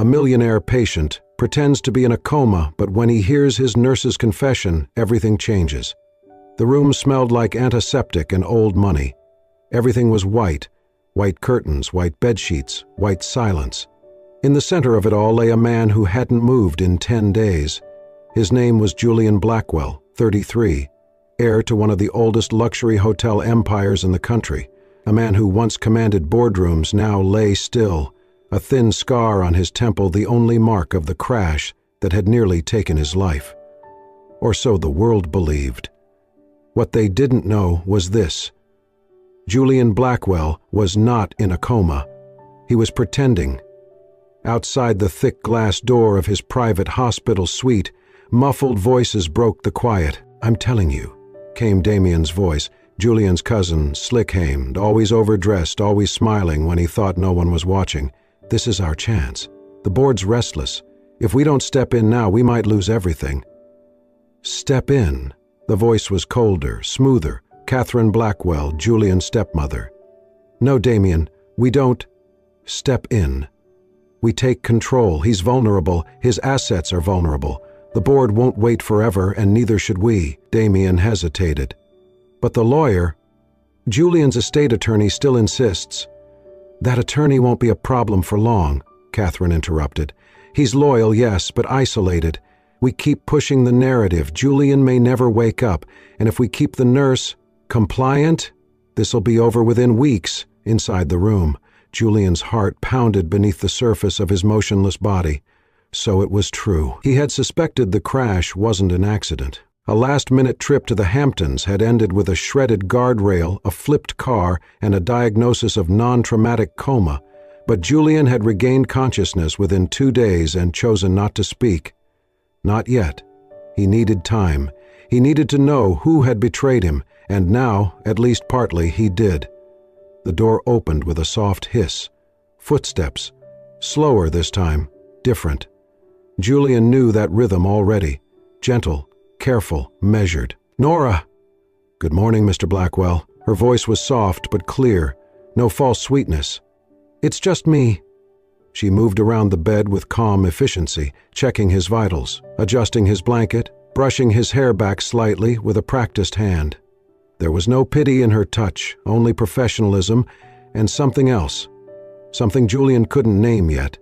A millionaire patient, pretends to be in a coma, but when he hears his nurse's confession, everything changes. The room smelled like antiseptic and old money. Everything was white. White curtains, white bedsheets, white silence. In the center of it all lay a man who hadn't moved in 10 days. His name was Julian Blackwell, 33, heir to one of the oldest luxury hotel empires in the country. A man who once commanded boardrooms now lay still, a thin scar on his temple, the only mark of the crash that had nearly taken his life. Or so the world believed. What they didn't know was this. Julian Blackwell was not in a coma. He was pretending. Outside the thick glass door of his private hospital suite, muffled voices broke the quiet. "I'm telling you," came Damien's voice, Julian's cousin, slick-hamed, always overdressed, always smiling when he thought no one was watching. "This is our chance. The board's restless. If we don't step in now, we might lose everything." "Step in." The voice was colder, smoother. Catherine Blackwell, Julian's stepmother. "No, Damien, we don't." "Step in. We take control. He's vulnerable. His assets are vulnerable. The board won't wait forever, and neither should we." Damien hesitated. "But the lawyer, Julian's estate attorney, still insists." "That attorney won't be a problem for long," Catherine interrupted. "He's loyal, yes, but isolated. We keep pushing the narrative. Julian may never wake up, and if we keep the nurse compliant, this'll be over within weeks." Inside the room, Julian's heart pounded beneath the surface of his motionless body. So it was true. He had suspected the crash wasn't an accident. A last-minute trip to the Hamptons had ended with a shredded guardrail, a flipped car, and a diagnosis of non-traumatic coma, but Julian had regained consciousness within 2 days and chosen not to speak. Not yet. He needed time. He needed to know who had betrayed him, and now, at least partly, he did. The door opened with a soft hiss. Footsteps. Slower this time. Different. Julian knew that rhythm already. Gentle, careful, measured. "Nora!" "Good morning, Mr. Blackwell." Her voice was soft but clear. No false sweetness. "It's just me." She moved around the bed with calm efficiency, checking his vitals, adjusting his blanket, brushing his hair back slightly with a practiced hand. There was no pity in her touch, only professionalism and something else. Something Julian couldn't name yet.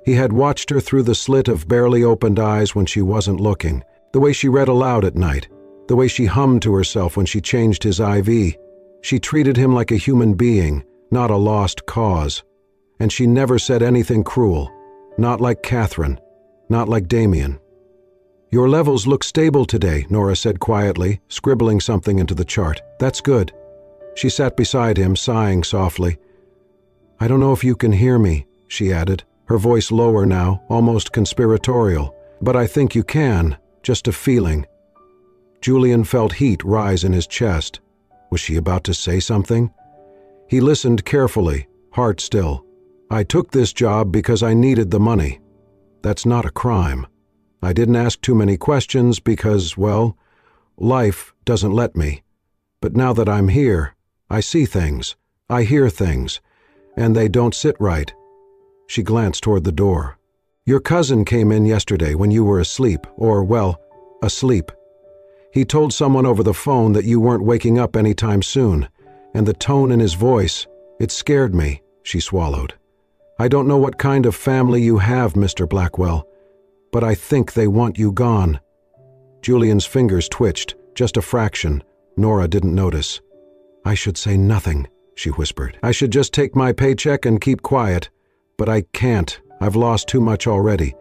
He had watched her through the slit of barely opened eyes when she wasn't looking, the way she read aloud at night, the way she hummed to herself when she changed his IV. She treated him like a human being, not a lost cause. And she never said anything cruel. Not like Catherine. Not like Damien. "Your levels look stable today," Nora said quietly, scribbling something into the chart. "That's good." She sat beside him, sighing softly. "I don't know if you can hear me," she added, her voice lower now, almost conspiratorial. "But I think you can. Just a feeling." Julian felt heat rise in his chest. Was she about to say something? He listened carefully, heart still. "I took this job because I needed the money. That's not a crime. I didn't ask too many questions because, well, life doesn't let me. But now that I'm here, I see things, I hear things, and they don't sit right." She glanced toward the door. "Your cousin came in yesterday when you were asleep, or, well, asleep. He told someone over the phone that you weren't waking up anytime soon, and the tone in his voice, it scared me," she swallowed. "I don't know what kind of family you have, Mr. Blackwell, but I think they want you gone." Julian's fingers twitched, just a fraction. Nora didn't notice. "I should say nothing," she whispered. "I should just take my paycheck and keep quiet. But I can't. I've lost too much already.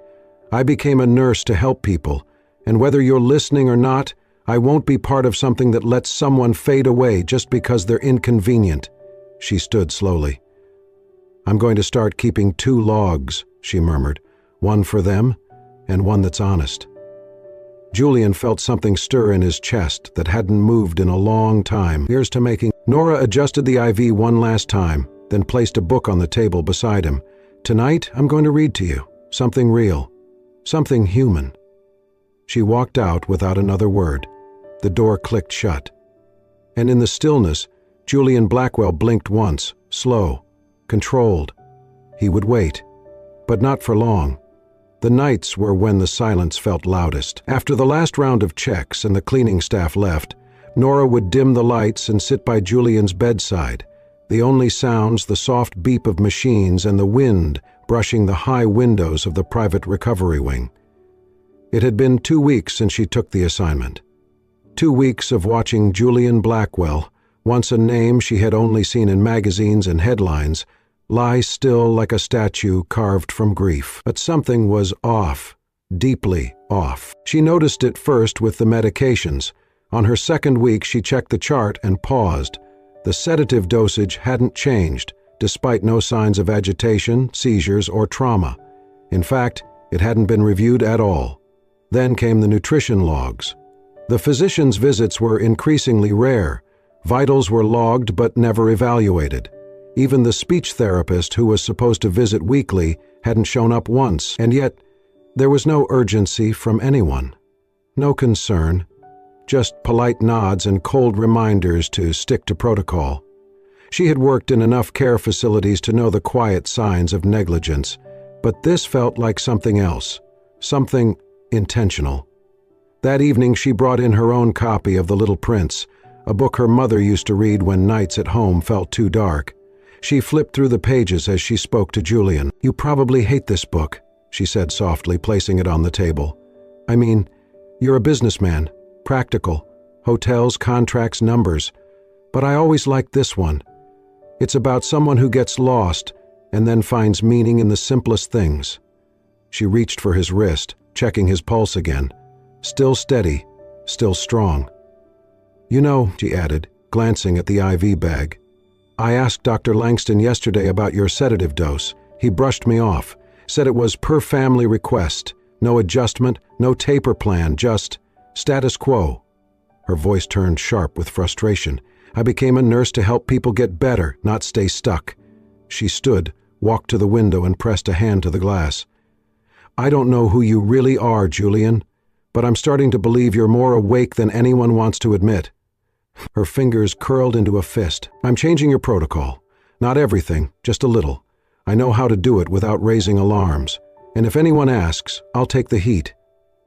I became a nurse to help people, and whether you're listening or not, I won't be part of something that lets someone fade away just because they're inconvenient." She stood slowly. "I'm going to start keeping 2 logs," she murmured. "One for them, and one that's honest." Julian felt something stir in his chest that hadn't moved in a long time. Here's to making. Nora adjusted the IV one last time, then placed a book on the table beside him. "Tonight, I'm going to read to you. Something real. Something human." She walked out without another word. The door clicked shut. And in the stillness, Julian Blackwell blinked once, slow, controlled. He would wait. But not for long. The nights were when the silence felt loudest. After the last round of checks and the cleaning staff left, Nora would dim the lights and sit by Julian's bedside. The only sounds, the soft beep of machines and the wind brushing the high windows of the private recovery wing. It had been 2 weeks since she took the assignment. 2 weeks of watching Julian Blackwell, once a name she had only seen in magazines and headlines, lie still like a statue carved from grief. But something was off, deeply off. She noticed it first with the medications. On her second week, she checked the chart and paused. The sedative dosage hadn't changed, despite no signs of agitation, seizures, or trauma. In fact, it hadn't been reviewed at all. Then came the nutrition logs. The physician's visits were increasingly rare. Vitals were logged but never evaluated. Even the speech therapist who was supposed to visit weekly hadn't shown up once, and yet there was no urgency from anyone. No concern, just polite nods and cold reminders to stick to protocol. She had worked in enough care facilities to know the quiet signs of negligence, but this felt like something else, something intentional. That evening she brought in her own copy of The Little Prince, a book her mother used to read when nights at home felt too dark. She flipped through the pages as she spoke to Julian. "You probably hate this book," she said softly, placing it on the table. "I mean, you're a businessman, practical, hotels, contracts, numbers. But I always liked this one. It's about someone who gets lost and then finds meaning in the simplest things." She reached for his wrist, checking his pulse again. Still steady, still strong. "You know," she added, glancing at the IV bag, "I asked Dr. Langston yesterday about your sedative dose. He brushed me off, said it was per family request, no adjustment, no taper plan, just status quo." Her voice turned sharp with frustration. "I became a nurse to help people get better, not stay stuck." She stood, walked to the window and pressed a hand to the glass. "I don't know who you really are, Julian, but I'm starting to believe you're more awake than anyone wants to admit." Her fingers curled into a fist. "I'm changing your protocol. Not everything, just a little. I know how to do it without raising alarms. And if anyone asks, I'll take the heat."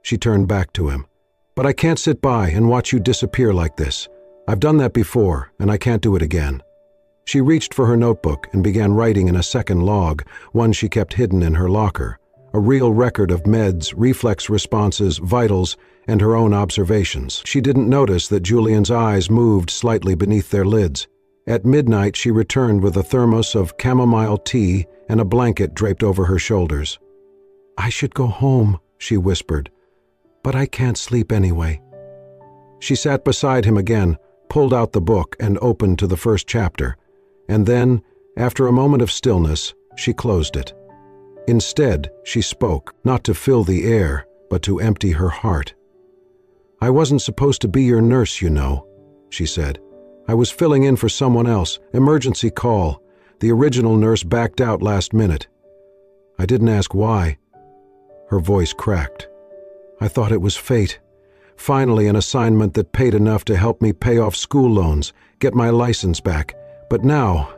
She turned back to him. "But I can't sit by and watch you disappear like this. I've done that before, and I can't do it again." She reached for her notebook and began writing in a second log, one she kept hidden in her locker. A real record of meds, reflex responses, vitals, and her own observations. She didn't notice that Julian's eyes moved slightly beneath their lids. At midnight, she returned with a thermos of chamomile tea and a blanket draped over her shoulders. "I should go home," she whispered, "but I can't sleep anyway." She sat beside him again, pulled out the book and opened to the first chapter. And then, after a moment of stillness, she closed it. Instead, she spoke, not to fill the air, but to empty her heart. "I wasn't supposed to be your nurse, you know," she said. "I was filling in for someone else, emergency call. The original nurse backed out last minute. I didn't ask why." Her voice cracked. "I thought it was fate. Finally an assignment that paid enough to help me pay off school loans, get my license back. But now..."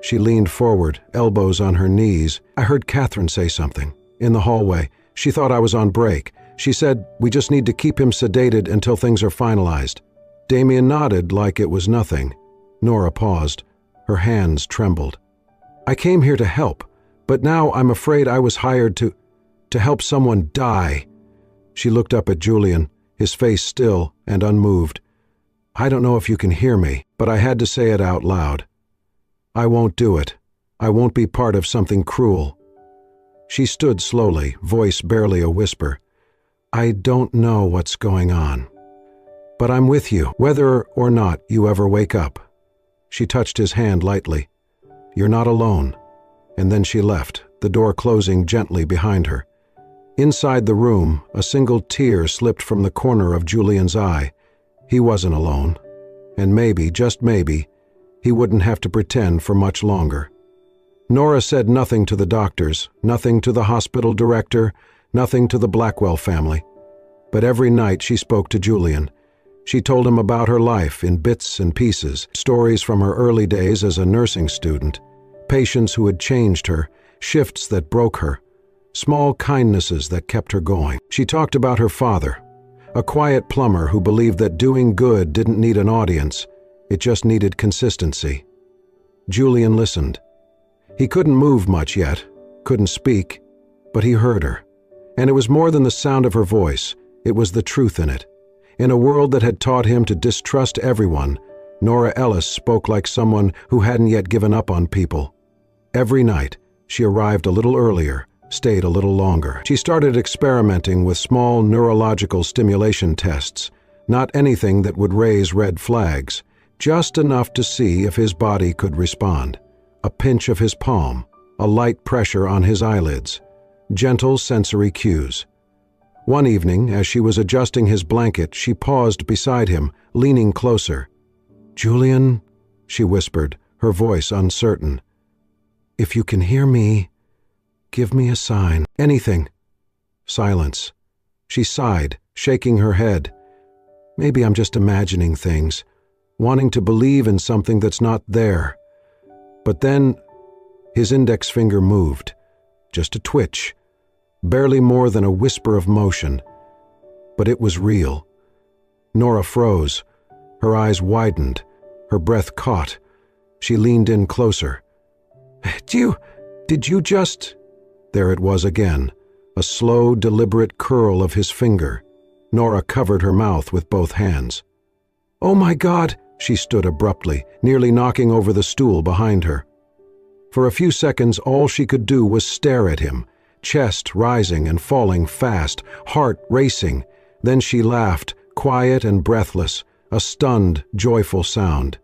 She leaned forward, elbows on her knees. "I heard Catherine say something. In the hallway. She thought I was on break. She said, we just need to keep him sedated until things are finalized." Damien nodded like it was nothing. Nora paused. Her hands trembled. "I came here to help, but now I'm afraid I was hired to help someone die." She looked up at Julian, his face still and unmoved. "I don't know if you can hear me, but I had to say it out loud. I won't do it. I won't be part of something cruel." She stood slowly, voice barely a whisper. "I don't know what's going on. But I'm with you, whether or not you ever wake up." She touched his hand lightly. "You're not alone." And then she left, the door closing gently behind her. Inside the room, a single tear slipped from the corner of Julian's eye. He wasn't alone. And maybe, just maybe, he wouldn't have to pretend for much longer. Nora said nothing to the doctors, nothing to the hospital director, nothing to the Blackwell family. But every night she spoke to Julian. She told him about her life in bits and pieces, stories from her early days as a nursing student, patients who had changed her, shifts that broke her. small kindnesses that kept her going. She talked about her father, a quiet plumber who believed that doing good didn't need an audience, it just needed consistency. Julian listened. He couldn't move much yet, couldn't speak, but he heard her. And it was more than the sound of her voice, it was the truth in it. In a world that had taught him to distrust everyone, Nora Ellis spoke like someone who hadn't yet given up on people. Every night, she arrived a little earlier, stayed a little longer. She started experimenting with small neurological stimulation tests, not anything that would raise red flags, just enough to see if his body could respond. A pinch of his palm, a light pressure on his eyelids, gentle sensory cues. One evening, as she was adjusting his blanket, she paused beside him, leaning closer. "Julian," she whispered, her voice uncertain. "If you can hear me, give me a sign. Anything." Silence. She sighed, shaking her head. "Maybe I'm just imagining things, wanting to believe in something that's not there." But then, his index finger moved. Just a twitch. Barely more than a whisper of motion. But it was real. Nora froze. Her eyes widened. Her breath caught. She leaned in closer. Did you just... There it was again. A slow, deliberate curl of his finger. Nora covered her mouth with both hands. "Oh my God!" She stood abruptly, nearly knocking over the stool behind her. For a few seconds, all she could do was stare at him, chest rising and falling fast, heart racing. Then she laughed, quiet and breathless, a stunned, joyful sound.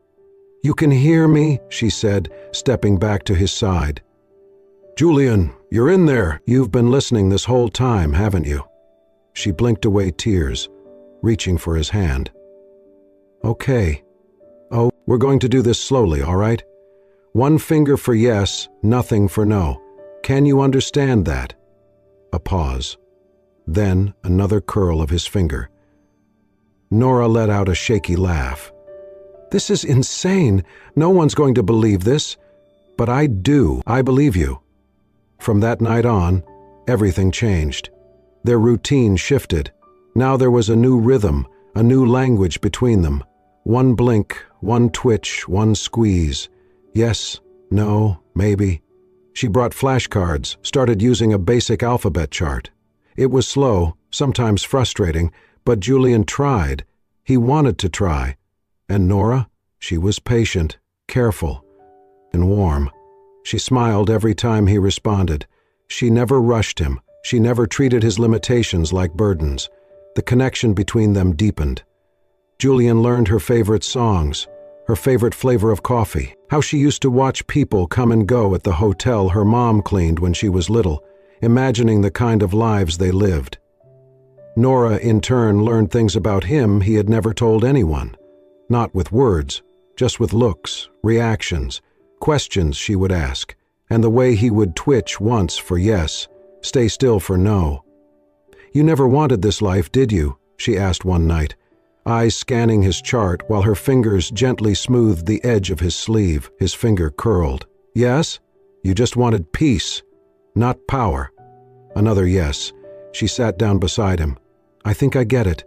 "You can hear me?" she said, stepping back to his side. "Julian, you're in there. You've been listening this whole time, haven't you?" She blinked away tears, reaching for his hand. "Okay. Oh, we're going to do this slowly, all right? One finger for yes, nothing for no. Can you understand that?" A pause. Then another curl of his finger. Nora let out a shaky laugh. "This is insane. No one's going to believe this. But I do. I believe you." From that night on, everything changed. Their routine shifted. Now there was a new rhythm, a new language between them. One blink, one twitch, one squeeze. Yes, no, maybe. She brought flashcards, started using a basic alphabet chart. It was slow, sometimes frustrating, but Julian tried. He wanted to try. And Nora? She was patient, careful, and warm. She smiled every time he responded. She never rushed him. She never treated his limitations like burdens. The connection between them deepened. Julian learned her favorite songs, her favorite flavor of coffee, how she used to watch people come and go at the hotel her mom cleaned when she was little, imagining the kind of lives they lived. Nora, in turn, learned things about him he had never told anyone. Not with words, just with looks, reactions, questions she would ask, and the way he would twitch once for yes, stay still for no. "You never wanted this life, did you?" she asked one night, eyes scanning his chart while her fingers gently smoothed the edge of his sleeve, his finger curled. "Yes? You just wanted peace, not power." Another yes. She sat down beside him. "I think I get it.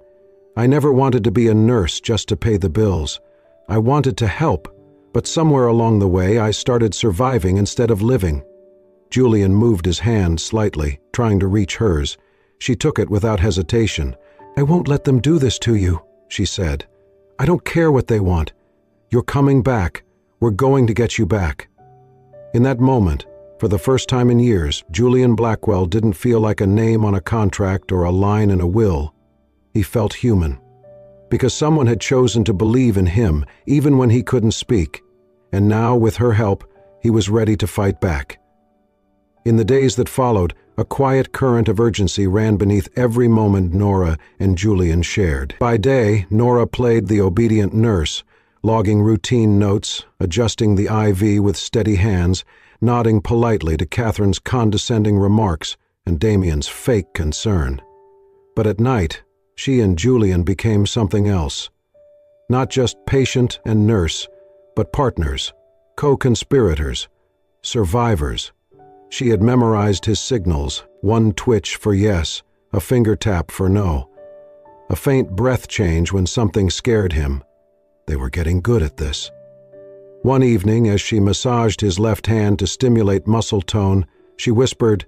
I never wanted to be a nurse just to pay the bills. I wanted to help, but somewhere along the way I started surviving instead of living." Julian moved his hand slightly, trying to reach hers. She took it without hesitation. "I won't let them do this to you," she said. "I don't care what they want. You're coming back. We're going to get you back." In that moment, for the first time in years, Julian Blackwell didn't feel like a name on a contract or a line in a will. He felt human. Because someone had chosen to believe in him, even when he couldn't speak. And now, with her help, he was ready to fight back. In the days that followed, a quiet current of urgency ran beneath every moment Nora and Julian shared. By day, Nora played the obedient nurse, logging routine notes, adjusting the IV with steady hands, nodding politely to Catherine's condescending remarks and Damien's fake concern. But at night, she and Julian became something else. Not just patient and nurse, but partners, co-conspirators, survivors. She had memorized his signals, One twitch for yes, a finger tap for no. A faint breath change when something scared him. They were getting good at this. One evening, as she massaged his left hand to stimulate muscle tone, she whispered,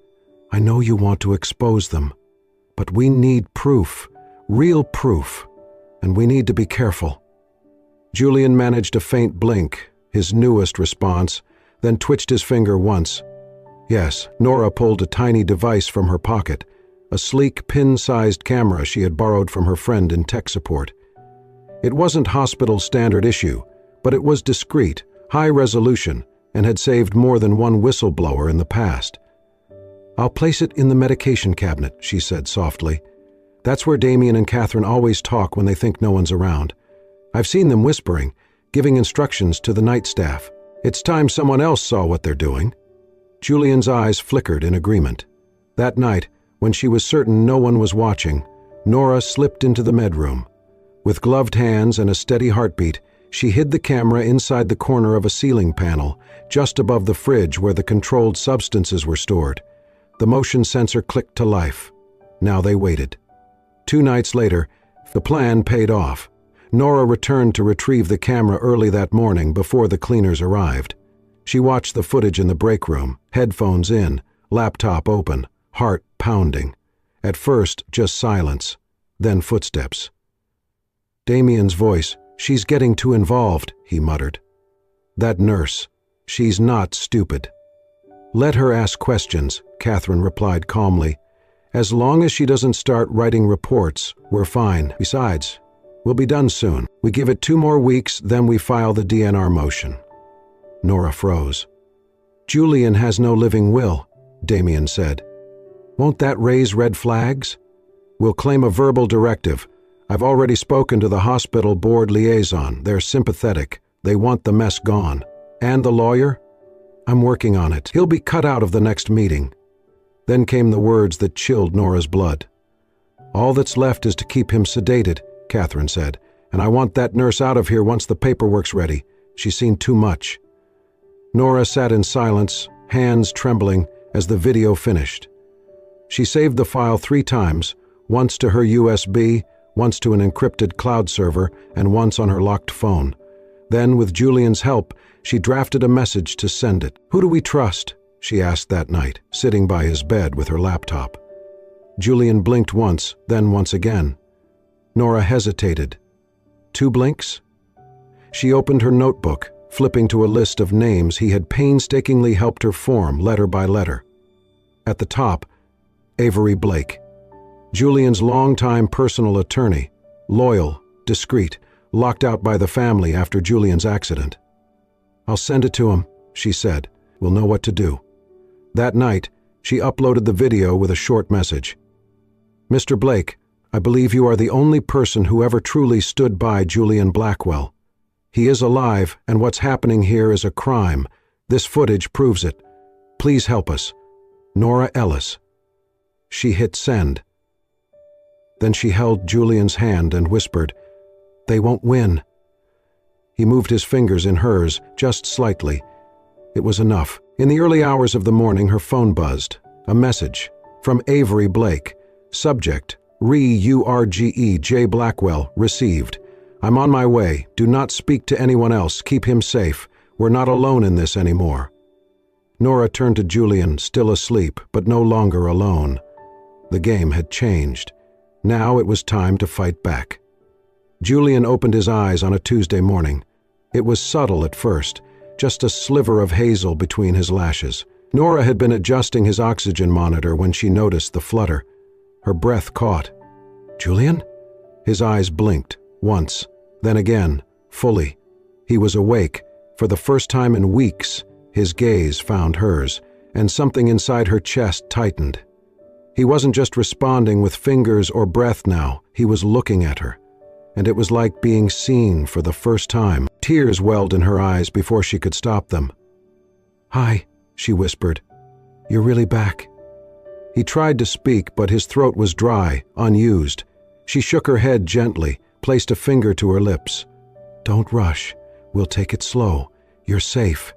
"I know you want to expose them, but we need proof, real proof, and we need to be careful." Julian managed a faint blink, his newest response, then twitched his finger once. Yes, Nora pulled a tiny device from her pocket, a sleek pin-sized camera she had borrowed from her friend in tech support. It wasn't hospital standard issue, but it was discreet, high resolution, and had saved more than one whistleblower in the past. "I'll place it in the medication cabinet," she said softly. "That's where Damien and Catherine always talk when they think no one's around. I've seen them whispering, giving instructions to the night staff. It's time someone else saw what they're doing." Julian's eyes flickered in agreement. That night, when she was certain no one was watching, Nora slipped into the medroom. With gloved hands and a steady heartbeat, she hid the camera inside the corner of a ceiling panel, just above the fridge where the controlled substances were stored. The motion sensor clicked to life. Now they waited. 2 nights later, the plan paid off. Nora returned to retrieve the camera early that morning before the cleaners arrived. She watched the footage in the break room, headphones in, laptop open, heart pounding. At first, just silence, then footsteps. Damien's voice, "She's getting too involved," he muttered. "That nurse, she's not stupid." "Let her ask questions," Catherine replied calmly. "As long as she doesn't start writing reports, we're fine. Besides, we'll be done soon. We give it 2 more weeks, then we file the DNR motion." Nora froze. "Julian has no living will," Damien said. "Won't that raise red flags?" "We'll claim a verbal directive. I've already spoken to the hospital board liaison. They're sympathetic. They want the mess gone." "And the lawyer?" "I'm working on it. He'll be cut out of the next meeting." Then came the words that chilled Nora's blood. "All that's left is to keep him sedated," Catherine said, "and I want that nurse out of here once the paperwork's ready. She's seen too much." Nora sat in silence, hands trembling, as the video finished. She saved the file 3 times, once to her USB, once to an encrypted cloud server, and once on her locked phone. Then, with Julian's help, she drafted a message to send it. "Who do we trust?" she asked that night, sitting by his bed with her laptop. Julian blinked once, then once again. Nora hesitated. 2 blinks? She opened her notebook, flipping to a list of names he had painstakingly helped her form letter by letter. At the top, Avery Blake, Julian's longtime personal attorney, loyal, discreet, locked out by the family after Julian's accident. "I'll send it to him," she said. "We'll know what to do." That night, she uploaded the video with a short message. "Mr. Blake, I believe you are the only person who ever truly stood by Julian Blackwell. He is alive, and what's happening here is a crime. This footage proves it. Please help us. Nora Ellis." She hit send. Then she held Julian's hand and whispered, "They won't win." He moved his fingers in hers, just slightly. It was enough. In the early hours of the morning, her phone buzzed. A message from Avery Blake. Subject, Re-U-R-G-E J. Blackwell, received. "I'm on my way. Do not speak to anyone else. Keep him safe. We're not alone in this anymore." Nora turned to Julian, still asleep, but no longer alone. The game had changed. Now it was time to fight back. Julian opened his eyes on a Tuesday morning. It was subtle at first, just a sliver of hazel between his lashes. Nora had been adjusting his oxygen monitor when she noticed the flutter. Her breath caught. "Julian?" His eyes blinked, once, then again, fully. He was awake. For the first time in weeks, his gaze found hers, and something inside her chest tightened. He wasn't just responding with fingers or breath now, he was looking at her. And it was like being seen for the first time. Tears welled in her eyes before she could stop them. "Hi," she whispered. "You're really back." He tried to speak, but his throat was dry, unused. She shook her head gently, placed a finger to her lips. "Don't rush. We'll take it slow. You're safe."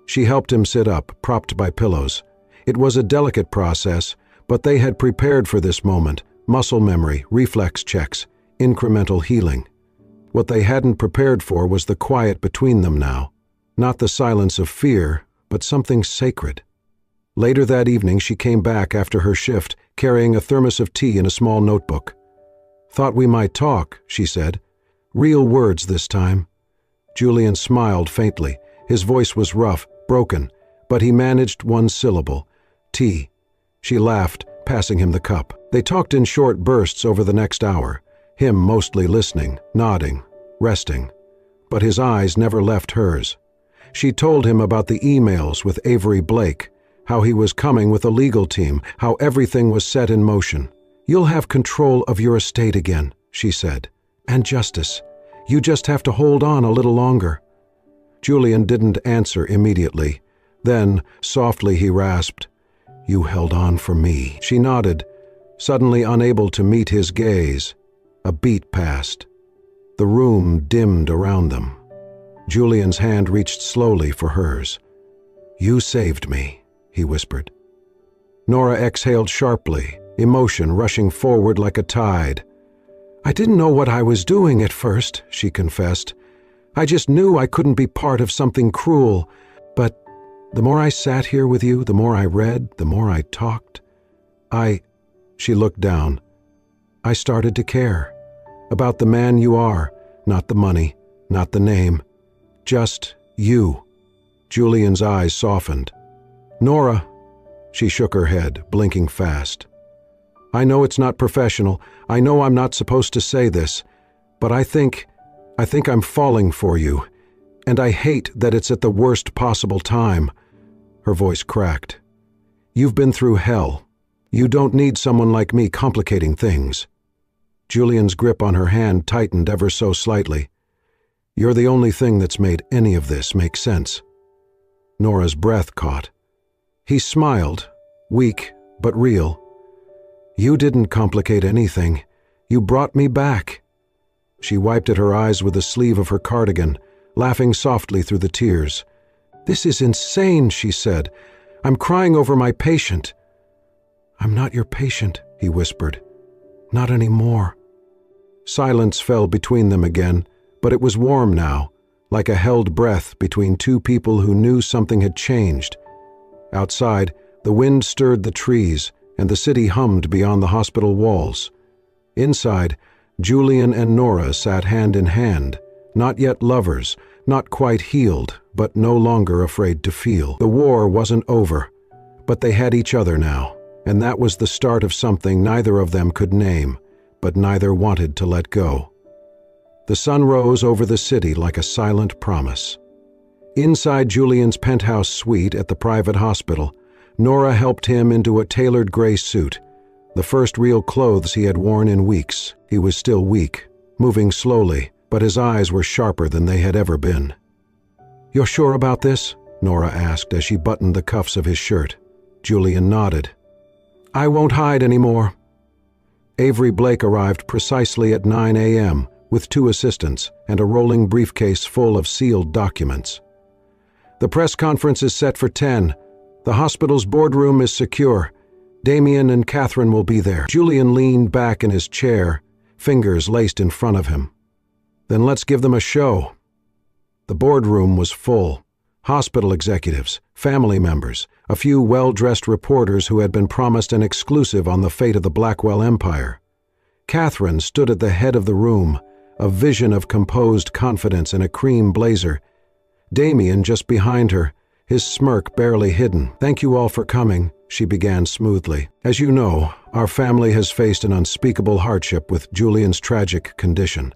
She helped him sit up, propped by pillows. It was a delicate process, But they had prepared for this moment: muscle memory, reflex checks, incremental healing. What they hadn't prepared for was the quiet between them now. Not the silence of fear, but something sacred. Later that evening she came back after her shift, carrying a thermos of tea and a small notebook. "Thought we might talk," she said. "Real words this time." Julian smiled faintly. His voice was rough, broken, but he managed one syllable: tea. She laughed, passing him the cup. They talked in short bursts over the next hour, him mostly listening, nodding, resting. But his eyes never left hers. She told him about the emails with Avery Blake, how he was coming with a legal team, how everything was set in motion. "You'll have control of your estate again," she said, "and justice. You just have to hold on a little longer." Julian didn't answer immediately. Then, softly he rasped, "You held on for me." She nodded, suddenly unable to meet his gaze. A beat passed. The room dimmed around them. Julian's hand reached slowly for hers. "You saved me," he whispered. Nora exhaled sharply, emotion rushing forward like a tide. "I didn't know what I was doing at first," she confessed. "I just knew I couldn't be part of something cruel. But the more I sat here with you, the more I read, the more I talked, She looked down. "I started to care. About the man you are, not the money, not the name. Just you." Julian's eyes softened. "Nora," she shook her head, blinking fast. "I know it's not professional. I know I'm not supposed to say this. But I think I'm falling for you. And I hate that it's at the worst possible time." Her voice cracked. "You've been through hell. You don't need someone like me complicating things." Julian's grip on her hand tightened ever so slightly. "You're the only thing that's made any of this make sense." Nora's breath caught. He smiled, weak but real. "You didn't complicate anything. You brought me back." She wiped at her eyes with the sleeve of her cardigan, laughing softly through the tears. "This is insane," she said. "I'm crying over my patient." "I'm not your patient," he whispered. "Not anymore." Silence fell between them again, but it was warm now, like a held breath between two people who knew something had changed. Outside, the wind stirred the trees, and the city hummed beyond the hospital walls. Inside, Julian and Nora sat hand in hand, not yet lovers, not quite healed, but no longer afraid to feel. The war wasn't over, but they had each other now, and that was the start of something neither of them could name, but neither wanted to let go. The sun rose over the city like a silent promise. Inside Julian's penthouse suite at the private hospital, Nora helped him into a tailored gray suit, the first real clothes he had worn in weeks. He was still weak, moving slowly, but his eyes were sharper than they had ever been. "You're sure about this?" Nora asked as she buttoned the cuffs of his shirt. Julian nodded. "I won't hide anymore." Avery Blake arrived precisely at 9 a.m. with 2 assistants and a rolling briefcase full of sealed documents. "The press conference is set for 10. The hospital's boardroom is secure. Damien and Catherine will be there." Julian leaned back in his chair, fingers laced in front of him. "Then let's give them a show." The boardroom was full. Hospital executives, family members, a few well-dressed reporters who had been promised an exclusive on the fate of the Blackwell Empire. Catherine stood at the head of the room, a vision of composed confidence in a cream blazer. Damien just behind her, his smirk barely hidden. "Thank you all for coming," she began smoothly. "As you know, our family has faced an unspeakable hardship with Julian's tragic condition.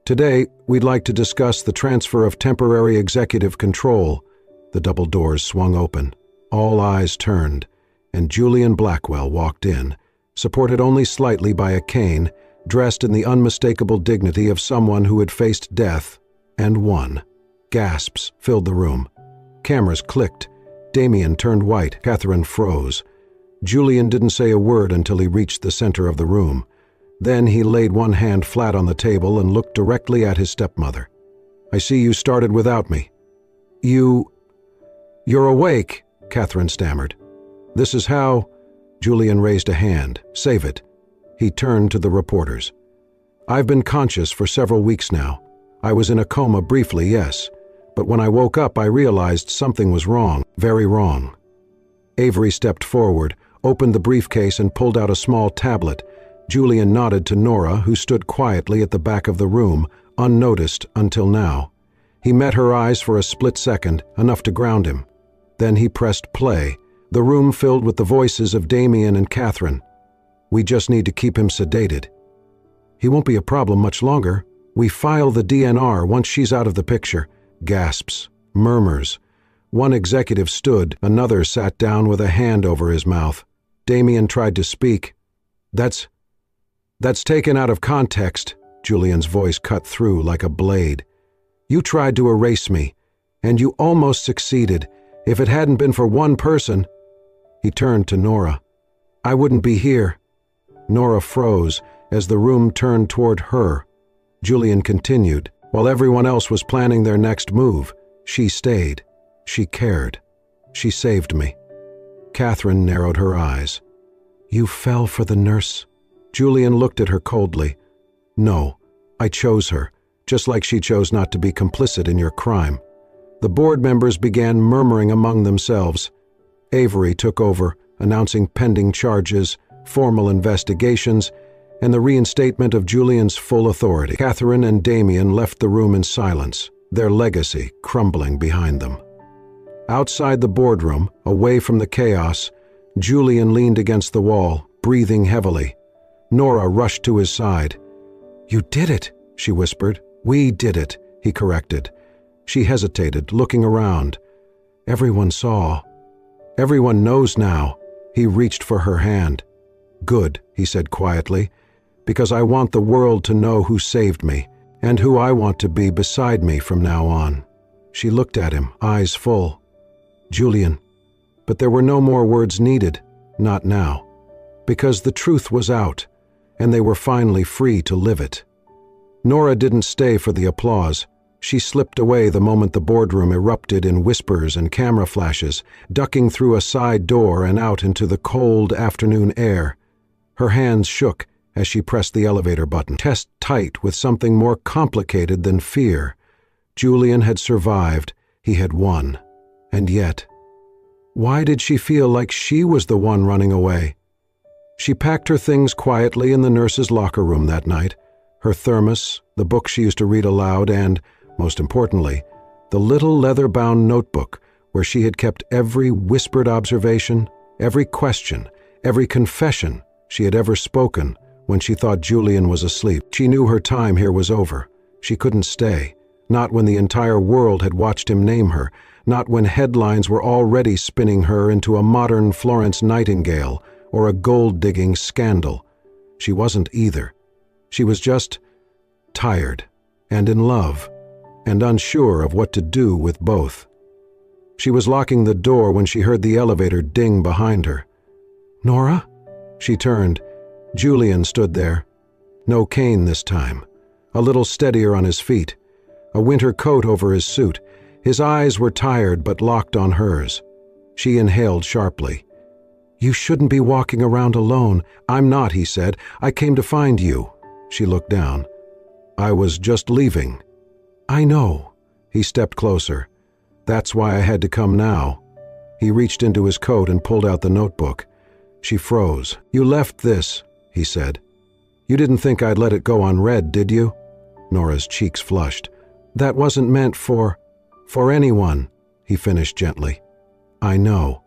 Today, we'd like to discuss the transfer of temporary executive control." The double doors swung open. All eyes turned, and Julian Blackwell walked in, supported only slightly by a cane, dressed in the unmistakable dignity of someone who had faced death and won. Gasps filled the room. Cameras clicked. Damien turned white. Catherine froze. Julian didn't say a word until he reached the center of the room. Then he laid one hand flat on the table and looked directly at his stepmother. "I see you started without me." You're awake," Catherine stammered. "This is how..." Julian raised a hand. "Save it." He turned to the reporters. "I've been conscious for several weeks now. I was in a coma briefly, yes, but when I woke up I realized something was wrong, very wrong." Avery stepped forward, opened the briefcase and pulled out a small tablet. Julian nodded to Nora, who stood quietly at the back of the room, unnoticed until now. He met her eyes for a split second, enough to ground him. Then he pressed play, the room filled with the voices of Damien and Catherine. "We just need to keep him sedated. He won't be a problem much longer. We file the DNR once she's out of the picture." Gasps, murmurs. One executive stood, another sat down with a hand over his mouth. Damien tried to speak. That's taken out of context," Julian's voice cut through like a blade. "You tried to erase me, and you almost succeeded. If it hadn't been for one person—" He turned to Nora. "I wouldn't be here." Nora froze as the room turned toward her. Julian continued. "While everyone else was planning their next move, she stayed. She cared. She saved me." Catherine narrowed her eyes. "You fell for the nurse?" Julian looked at her coldly. "No, I chose her, just like she chose not to be complicit in your crime." The board members began murmuring among themselves. Avery took over, announcing pending charges, formal investigations, and the reinstatement of Julian's full authority. Catherine and Damien left the room in silence, their legacy crumbling behind them. Outside the boardroom, away from the chaos, Julian leaned against the wall, breathing heavily. Nora rushed to his side. "You did it," she whispered. "We did it," he corrected. She hesitated, looking around. Everyone saw. "Everyone knows now." He reached for her hand. "Good," he said quietly, "because I want the world to know who saved me, and who I want to be beside me from now on." She looked at him, eyes full. "Julian." But there were no more words needed, not now, because the truth was out, and they were finally free to live it. Nora didn't stay for the applause. She slipped away the moment the boardroom erupted in whispers and camera flashes, ducking through a side door and out into the cold afternoon air. Her hands shook as she pressed the elevator button, chest tight with something more complicated than fear. Julian had survived. He had won. And yet, why did she feel like she was the one running away? She packed her things quietly in the nurse's locker room that night, her thermos, the book she used to read aloud, and, most importantly, the little leather-bound notebook where she had kept every whispered observation, every question, every confession she had ever spoken when she thought Julian was asleep. She knew her time here was over. She couldn't stay, not when the entire world had watched him name her, not when headlines were already spinning her into a modern Florence Nightingale or a gold-digging scandal. She wasn't either. She was just tired and in love and unsure of what to do with both. She was locking the door when she heard the elevator ding behind her. "Nora?" She turned. Julian stood there. No cane this time. A little steadier on his feet. A winter coat over his suit. His eyes were tired but locked on hers. She inhaled sharply. "You shouldn't be walking around alone." "I'm not," he said. "I came to find you." She looked down. "I was just leaving." "I know." He stepped closer. "That's why I had to come now." He reached into his coat and pulled out the notebook. She froze. "You left this," he said. "You didn't think I'd let it go unread, did you?" Nora's cheeks flushed. "That wasn't meant for anyone," he finished gently. "I know."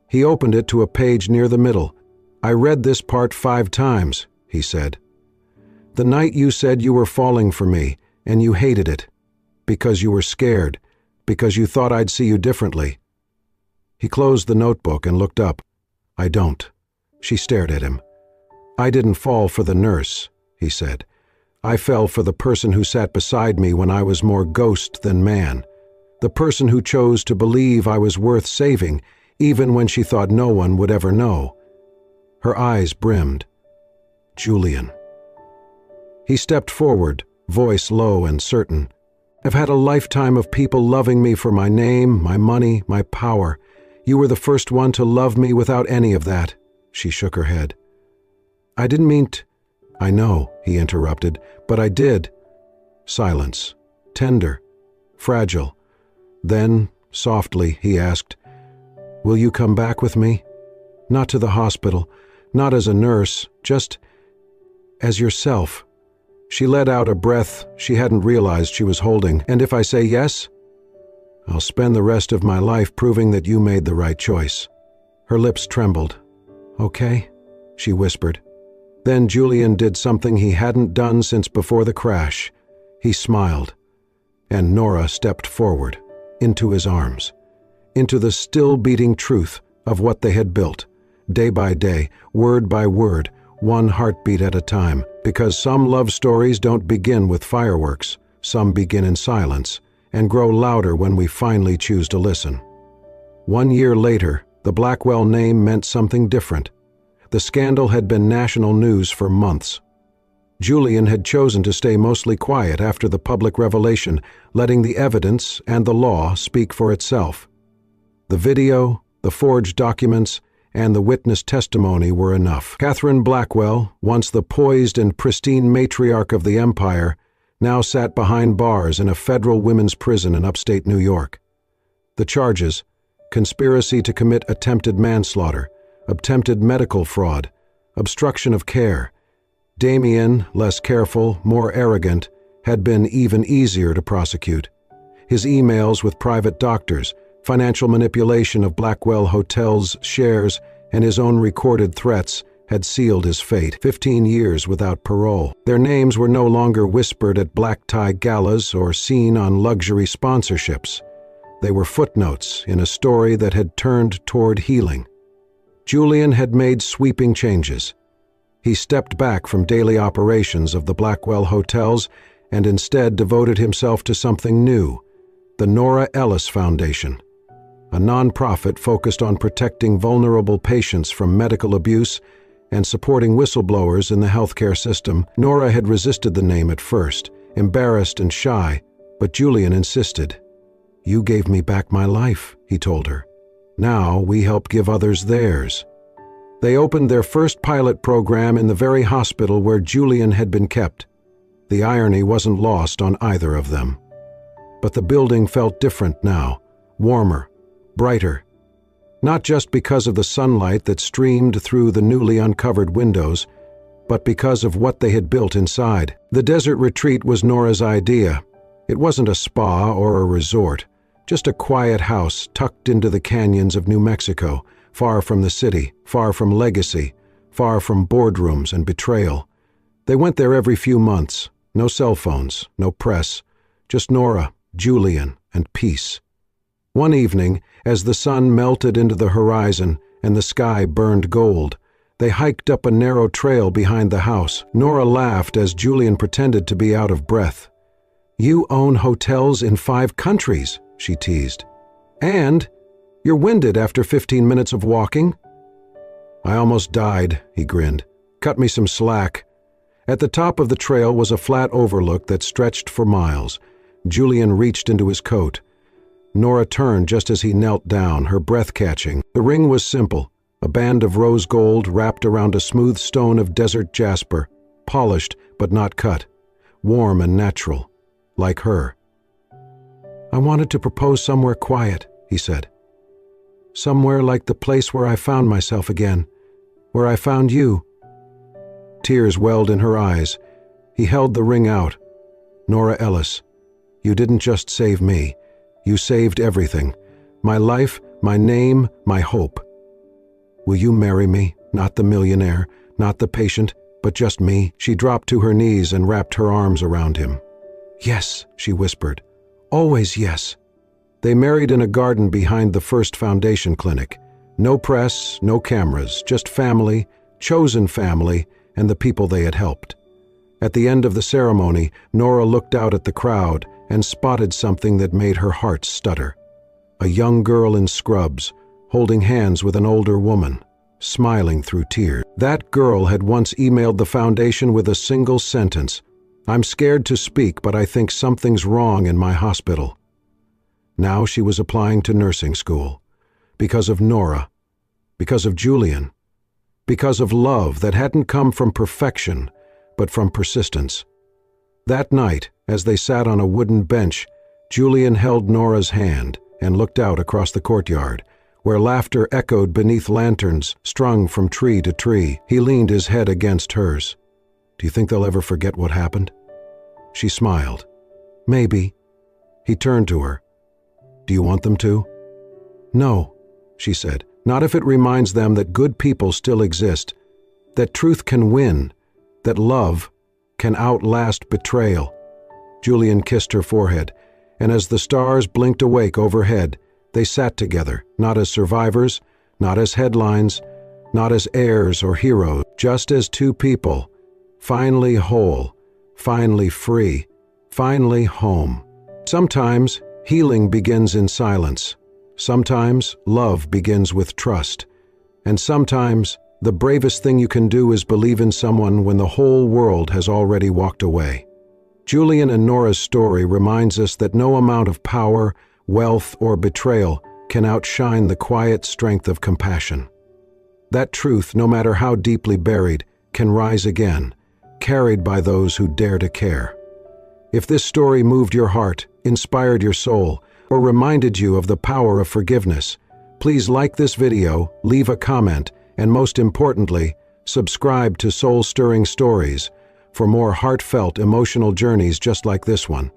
He opened it to a page near the middle. "I read this part 5 times, he said. "The night you said you were falling for me, and you hated it. Because you were scared. Because you thought I'd see you differently." He closed the notebook and looked up. "I don't." She stared at him. "I didn't fall for the nurse," he said. "I fell for the person who sat beside me when I was more ghost than man. The person who chose to believe I was worth saving, even when she thought no one would ever know." Her eyes brimmed. "Julian." He stepped forward, voice low and certain. "I've had a lifetime of people loving me for my name, my money, my power. You were the first one to love me without any of that." She shook her head. "I didn't mean t—" "I know," he interrupted, "but I did." Silence. Tender. Fragile. Then, softly, he asked, "Will you come back with me? Not to the hospital, not as a nurse, just as yourself." She let out a breath she hadn't realized she was holding. "And if I say yes?" "I'll spend the rest of my life proving that you made the right choice." Her lips trembled. "Okay," she whispered. Then Julian did something he hadn't done since before the crash. He smiled, and Nora stepped forward, into his arms, into the still-beating truth of what they had built, day by day, word by word, one heartbeat at a time, because some love stories don't begin with fireworks, some begin in silence, and grow louder when we finally choose to listen. 1 year later, the Blackwell name meant something different. The scandal had been national news for months. Julian had chosen to stay mostly quiet after the public revelation, letting the evidence and the law speak for itself. The video, the forged documents, and the witness testimony were enough. Catherine Blackwell, once the poised and pristine matriarch of the empire, now sat behind bars in a federal women's prison in upstate New York. The charges: conspiracy to commit attempted manslaughter, attempted medical fraud, obstruction of care. Damien, less careful, more arrogant, had been even easier to prosecute. His emails with private doctors, financial manipulation of Blackwell Hotel's shares, and his own recorded threats had sealed his fate. 15 years without parole. Their names were no longer whispered at black-tie galas or seen on luxury sponsorships. They were footnotes in a story that had turned toward healing. Julian had made sweeping changes. He stepped back from daily operations of the Blackwell Hotels and instead devoted himself to something new: the Nora Ellis Foundation, a nonprofit focused on protecting vulnerable patients from medical abuse and supporting whistleblowers in the healthcare system. Nora had resisted the name at first, embarrassed and shy, but Julian insisted. "You gave me back my life," he told her. "Now we help give others theirs." They opened their first pilot program in the very hospital where Julian had been kept. The irony wasn't lost on either of them. But the building felt different now, warmer, brighter. Not just because of the sunlight that streamed through the newly uncovered windows, but because of what they had built inside. The desert retreat was Nora's idea. It wasn't a spa or a resort, just a quiet house tucked into the canyons of New Mexico, far from the city, far from legacy, far from boardrooms and betrayal. They went there every few months. No cell phones, no press, just Nora, Julian, and peace. One evening, as the sun melted into the horizon and the sky burned gold, they hiked up a narrow trail behind the house. Nora laughed as Julian pretended to be out of breath. "You own hotels in 5 countries, she teased. "And you're winded after 15 minutes of walking?" "I almost died," he grinned. "Cut me some slack." At the top of the trail was a flat overlook that stretched for miles. Julian reached into his coat. Nora turned just as he knelt down, her breath catching. The ring was simple, a band of rose gold wrapped around a smooth stone of desert jasper, polished but not cut, warm and natural, like her. "I wanted to propose somewhere quiet," he said. "Somewhere like the place where I found myself again, where I found you." Tears welled in her eyes. He held the ring out. "Nora Ellis, you didn't just save me. You saved everything. My life, my name, my hope. Will you marry me? Not the millionaire, not the patient, but just me?" She dropped to her knees and wrapped her arms around him. "Yes," she whispered. "Always yes." They married in a garden behind the First Foundation Clinic. No press, no cameras, just family, chosen family, and the people they had helped. At the end of the ceremony, Nora looked out at the crowd and spotted something that made her heart stutter. A young girl in scrubs, holding hands with an older woman, smiling through tears. That girl had once emailed the foundation with a single sentence: "I'm scared to speak, but I think something's wrong in my hospital." Now she was applying to nursing school. because of Nora, because of Julian, because of love that hadn't come from perfection, but from persistence. That night, as they sat on a wooden bench, Julian held Nora's hand and looked out across the courtyard, where laughter echoed beneath lanterns strung from tree to tree. He leaned his head against hers. "Do you think they'll ever forget what happened?" She smiled. "Maybe." He turned to her. "Do you want them to?" "No," she said. "Not if it reminds them that good people still exist, that truth can win, that love can outlast betrayal." Julian kissed her forehead, and as the stars blinked awake overhead, they sat together, not as survivors, not as headlines, not as heirs or heroes, just as two people, finally whole, finally free, finally home. Sometimes healing begins in silence. Sometimes love begins with trust. And sometimes the bravest thing you can do is believe in someone when the whole world has already walked away. Julian and Nora's story reminds us that no amount of power, wealth, or betrayal can outshine the quiet strength of compassion. That truth, no matter how deeply buried, can rise again, carried by those who dare to care. If this story moved your heart, inspired your soul, or reminded you of the power of forgiveness, please like this video, leave a comment, and most importantly, subscribe to Soul Stirring Stories for more heartfelt, emotional journeys just like this one.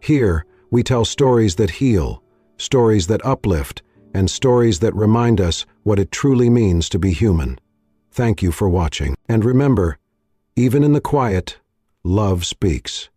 Here, we tell stories that heal, stories that uplift, and stories that remind us what it truly means to be human. Thank you for watching. And remember, even in the quiet, love speaks.